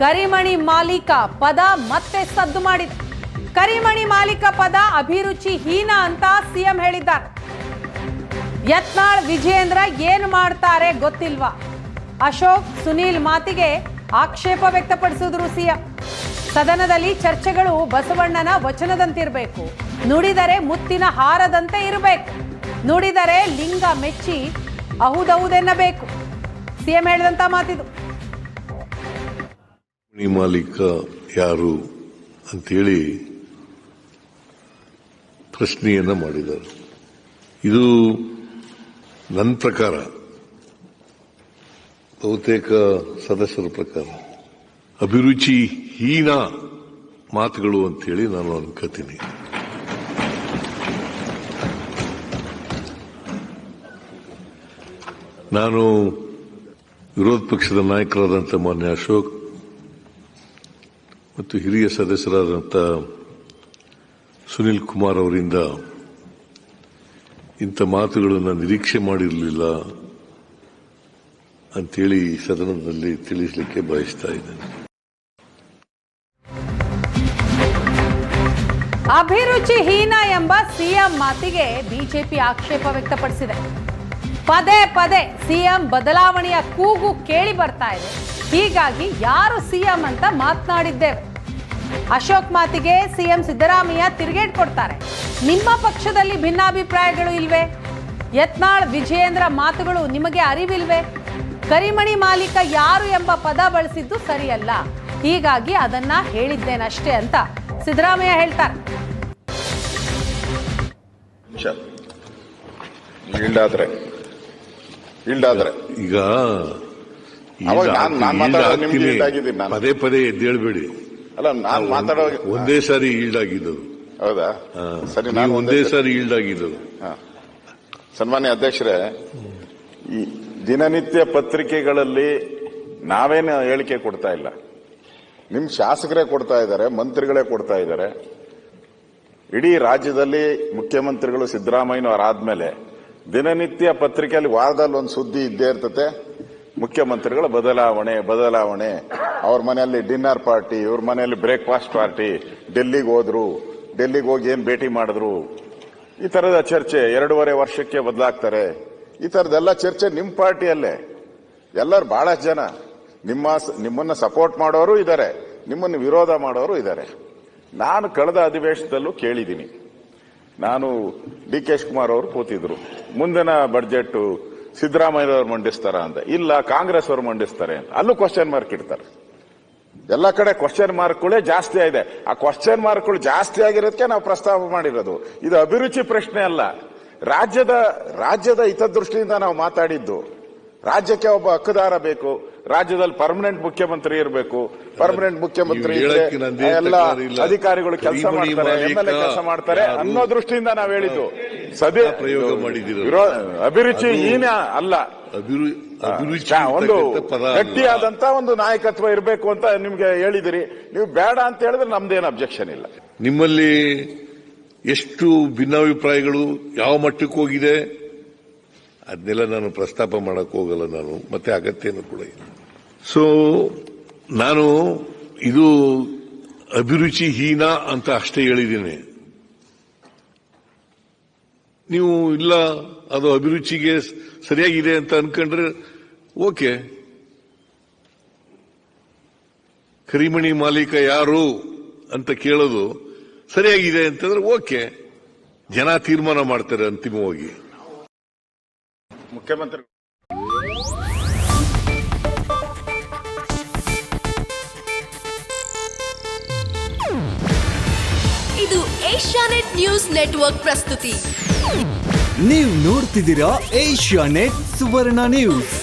ಕರಿಮಣಿ ಮಾಲೀಕ ಪದ ಮತ್ತೆ ಸದ್ದು ಮಾಡಿದೆ. ಕರಿಮಣಿ ಮಾಲೀಕ ಪದ ಅಭಿರುಚಿ ಹೀನ ಅಂತ ಸಿಎಂ ಹೇಳಿದ್ದಾರೆ. ಯತ್ನಾಳ್ ವಿಜಯೇಂದ್ರ ಏನು ಮಾಡ್ತಾರೆ ಗೊತ್ತಿಲ್ವಾ? ಅಶೋಕ್ ಸುನೀಲ್ ಮಾತಿಗೆ ಆಕ್ಷೇಪ ವ್ಯಕ್ತಪಡಿಸಿದ್ರು ಸಿಎಂ. ಸದನದಲ್ಲಿ ಚರ್ಚೆಗಳು ಬಸವಣ್ಣನ ವಚನದಂತಿರಬೇಕು, ನುಡಿದರೆ ಮುತ್ತಿನ ಹಾರದಂತೆ ಇರಬೇಕು, ನುಡಿದರೆ ಲಿಂಗ ಮೆಚ್ಚಿ ಅಹುದೌದೆನ್ನಬೇಕು. ಸಿಎಂ ಹೇಳಿದಂತ ಮಾತಿದು. ಮಾಲೀಕ ಯಾರು ಅಂತೇಳಿ ಪ್ರಶ್ನೆಯನ್ನ ಮಾಡಿದ್ದಾರೆ. ಇದು ನನ್ನ ಪ್ರಕಾರ, ಬಹುತೇಕ ಸದಸ್ಯರ ಪ್ರಕಾರ ಅಭಿರುಚಿ ಹೀನ ಮಾತುಗಳು ಅಂತೇಳಿ ನಾನು ಅನ್ಕೋತೀನಿ. ನಾನು ವಿರೋಧ ಪಕ್ಷದ ನಾಯಕರಾದಂಥ ಮಾನ್ಯ ಅಶೋಕ್ ಮತ್ತು ಹಿರಿಯ ಸದಸ್ಯರಾದಂಥ ಸುನೀಲ್ ಕುಮಾರ್ ಅವರಿಂದ ಇಂಥ ಮಾತುಗಳನ್ನು ನಿರೀಕ್ಷೆ ಮಾಡಿರಲಿಲ್ಲ ಅಂತೇಳಿ ಸದನದಲ್ಲಿ ತಿಳಿಸಲಿಕ್ಕೆ ಬಯಸ್ತಾ ಇದ್ದೇನೆ. ಅಭಿರುಚಿ ಹೀನ ಎಂಬ ಸಿಎಂ ಮಾತಿಗೆ ಬಿಜೆಪಿ ಆಕ್ಷೇಪ ವ್ಯಕ್ತಪಡಿಸಿದೆ. ಪದೇ ಪದೇ ಸಿಎಂ ಬದಲಾವಣೆಯ ಕೂಗು ಕೇಳಿ ಬರ್ತಾ ಇದೆ. ಹೀಗಾಗಿ ಯಾರು ಸಿಎಂ ಅಂತ ಮಾತನಾಡಿದ್ದೇವೆ. ಅಶೋಕ್ ಮಾತಿಗೆ ಸಿಎಂ ಸಿದ್ದರಾಮಯ್ಯ ತಿರುಗೇಟ್ ಕೊಡ್ತಾರೆ. ನಿಮ್ಮ ಪಕ್ಷದಲ್ಲಿ ಭಿನ್ನಾಭಿಪ್ರಾಯಗಳು ಇಲ್ವೇ? ಯತ್ನಾಳ್ ವಿಜಯೇಂದ್ರ ಮಾತುಗಳು ನಿಮಗೆ ಅರಿವಿಲ್ವೇ? ಕರಿಮಣಿ ಮಾಲೀಕ ಯಾರು ಎಂಬ ಪದ ಬಳಸಿದ್ದು ಸರಿಯಲ್ಲ, ಹೀಗಾಗಿ ಅದನ್ನ ಹೇಳಿದ್ದೇನಷ್ಟೇ ಅಂತ ಸಿದ್ದರಾಮಯ್ಯ ಹೇಳ್ತಾರೆ. ಈಗ ಪದೇ ಪದೇ ಎದ್ದೇಳಬೇಡಿ. ಅಲ್ಲ, ನಾನು ಮಾತಾಡೋ ಒಂದೇ ಸಾರಿ ಈಲ್ಡ್ ಆಗಿದ್ದು. ಹೌದಾ? ಸರಿ, ನಾನು ಒಂದೇ ಸಾರಿ ಈಲ್ಡ್ ಆಗಿದ್ದು. ಸನ್ಮಾನ್ಯ ಅಧ್ಯಕ್ಷರೇ, ಈ ದಿನನಿತ್ಯ ಪತ್ರಿಕೆಗಳಲ್ಲಿ ನಾವೇನು ಹೇಳಿಕೆ ಕೊಡ್ತಾ ಇಲ್ಲ, ನಿಮ್ ಶಾಸಕರೇ ಕೊಡ್ತಾ ಇದ್ದಾರೆ, ಮಂತ್ರಿಗಳೇ ಕೊಡ್ತಾ ಇದ್ದಾರೆ. ಇಡೀ ರಾಜ್ಯದಲ್ಲಿ ಮುಖ್ಯಮಂತ್ರಿಗಳು ಸಿದ್ದರಾಮಯ್ಯನವರಾದ್ಮೇಲೆ ದಿನನಿತ್ಯ ಪತ್ರಿಕೆಯಲ್ಲಿ ವಾರದಲ್ಲಿ ಒಂದು ಸುದ್ದಿ ಇದ್ದೇ ಇರ್ತತೆ. ಮುಖ್ಯಮಂತ್ರಿಗಳ ಬದಲಾವಣೆ, ಅವ್ರ ಮನೆಯಲ್ಲಿ ಡಿನ್ನರ್ ಪಾರ್ಟಿ, ಇವ್ರ ಮನೆಯಲ್ಲಿ ಬ್ರೇಕ್ಫಾಸ್ಟ್ ಪಾರ್ಟಿ, ಡೆಲ್ಲಿಗೆ ಹೋದ್ರು, ಡೆಲ್ಲಿಗೆ ಹೋಗಿ ಏನ್ ಭೇಟಿ ಮಾಡಿದ್ರು, ಈ ತರದ ಚರ್ಚೆ 2.5 ವರ್ಷಕ್ಕೆ ಬದಲಾಗ್ತಾರೆ. ಈ ತರದೆಲ್ಲ ಚರ್ಚೆ ನಿಮ್ಮ ಪಾರ್ಟಿಯಲ್ಲೇ. ಎಲ್ಲರೂ ಬಹಳಷ್ಟು ಜನ ನಿಮ್ಮನ್ನ ಸಪೋರ್ಟ್ ಮಾಡೋರು ಇದ್ದಾರೆ, ನಿಮ್ಮನ್ನು ವಿರೋಧ ಮಾಡೋರು ಇದ್ದಾರೆ. ನಾನು ಕಳೆದ ಅಧಿವೇಶನದಲ್ಲೂ ಕೇಳಿದ್ದೀನಿ. ನಾನು ಡಿ ಕೆ ಶಿವಕುಮಾರ್ ಅವರು ಕೂತಿದ್ರು, ಮುಂದಿನ ಬಡ್ಜೆಟ್ ಸಿದ್ದರಾಮಯ್ಯನವರು ಮಂಡಿಸ್ತಾರ ಅಂತ. ಇಲ್ಲ, ಕಾಂಗ್ರೆಸ್ ಅವರು ಮಂಡಿಸ್ತಾರೆ ಅಂತ. ಅಲ್ಲೂ ಕ್ವಶನ್ ಮಾರ್ಕ್ ಇಡ್ತಾರೆ. ಎಲ್ಲ ಕಡೆ ಕ್ವಶನ್ ಮಾರ್ಕ್ಗಳೇ ಜಾಸ್ತಿ ಆಗಿದೆ. ಆ ಕ್ವಶನ್ ಮಾರ್ಕ್ಗಳು ಜಾಸ್ತಿ ಆಗಿರೋದಕ್ಕೆ ನಾವು ಪ್ರಸ್ತಾಪ ಮಾಡಿರೋದು. ಇದು ಅಭಿರುಚಿ ಪ್ರಶ್ನೆ ಅಲ್ಲ, ರಾಜ್ಯದ ಹಿತದೃಷ್ಟಿಯಿಂದ ನಾವು ಮಾತಾಡಿದ್ದು. ರಾಜ್ಯಕ್ಕೆ ಒಬ್ಬ ಹಕ್ಕುದಾರ ಬೇಕು, ರಾಜ್ಯದಲ್ಲಿ ಪರ್ಮನೆಂಟ್ ಮುಖ್ಯಮಂತ್ರಿ ಇರಬೇಕು. ಪರ್ಮನೆಂಟ್ ಮುಖ್ಯಮಂತ್ರಿ ಇದ್ರೆ ಎಲ್ಲ ಅಧಿಕಾರಿಗಳು ಕೆಲಸ ಮಾಡ್ತಾರೆ, MLA ಕೆಲಸ ಮಾಡ್ತಾರೆ ಅನ್ನೋ ದೃಷ್ಟಿಯಿಂದ ನಾವು ಹೇಳಿದ್ದು. ಸದ್ಯ ಪ್ರಯೋಗ ಮಾಡಿದ್ದೀರಿ. ಅಭಿರುಚಿ ಹೀನ ಅಲ್ಲ, ಒಂದು ಗಟ್ಟಿಯಾದಂತ ಒಂದು ನಾಯಕತ್ವ ಇರಬೇಕು ಅಂತ ನಿಮ್ಗೆ ಹೇಳಿದಿರಿ. ನೀವು ಬೇಡ ಅಂತ ಹೇಳಿದ್ರೆ ನಮ್ದೇನು ಅಬ್ಜೆಕ್ಷನ್ ಇಲ್ಲ. ನಿಮ್ಮಲ್ಲಿ ಎಷ್ಟು ಭಿನ್ನಾಭಿಪ್ರಾಯಗಳು ಯಾವ ಮಟ್ಟಕ್ಕೆ ಹೋಗಿದೆ ಅದನ್ನೆಲ್ಲ ನಾನು ಪ್ರಸ್ತಾಪ ಮಾಡಕ್ ಹೋಗಲ್ಲ ನಾನು, ಮತ್ತೆ ಅಗತ್ಯನೂ ಕೂಡ ಇಲ್ಲ. ಸೊ ನಾನು ಇದು ಅಭಿರುಚಿ ಹೀನ ಅಂತ ಅಷ್ಟೇ ಹೇಳಿದ್ದೀನಿ. ನೀವು ಇಲ್ಲ ಅದು ಅಭಿರುಚಿಗೆ ಸರಿಯಾಗಿದೆ ಅಂತ ಅನ್ಕೊಂಡ್ರೆ ಓಕೆ. ಕರಿಮಣಿ ಮಾಲೀಕ ಯಾರು ಅಂತ ಕೇಳೋದು ಸರಿಯಾಗಿದೆ ಅಂತಂದ್ರೆ ಓಕೆ, ಜನ ತೀರ್ಮಾನ ಮಾಡ್ತಾರೆ ಅಂತಿಮವಾಗಿ. ಮುಖ್ಯಮಂತ್ರಿ ಇದು ಏಷ್ಯಾನೆಟ್ ನ್ಯೂಸ್ ನೆಟ್ವರ್ಕ್ ಪ್ರಸ್ತುತಿ. ನೀವು ನೋಡ್ತಿದ್ದೀರಾ ಏಷ್ಯಾನೆಟ್ ಸುವರ್ಣ ನ್ಯೂಸ್.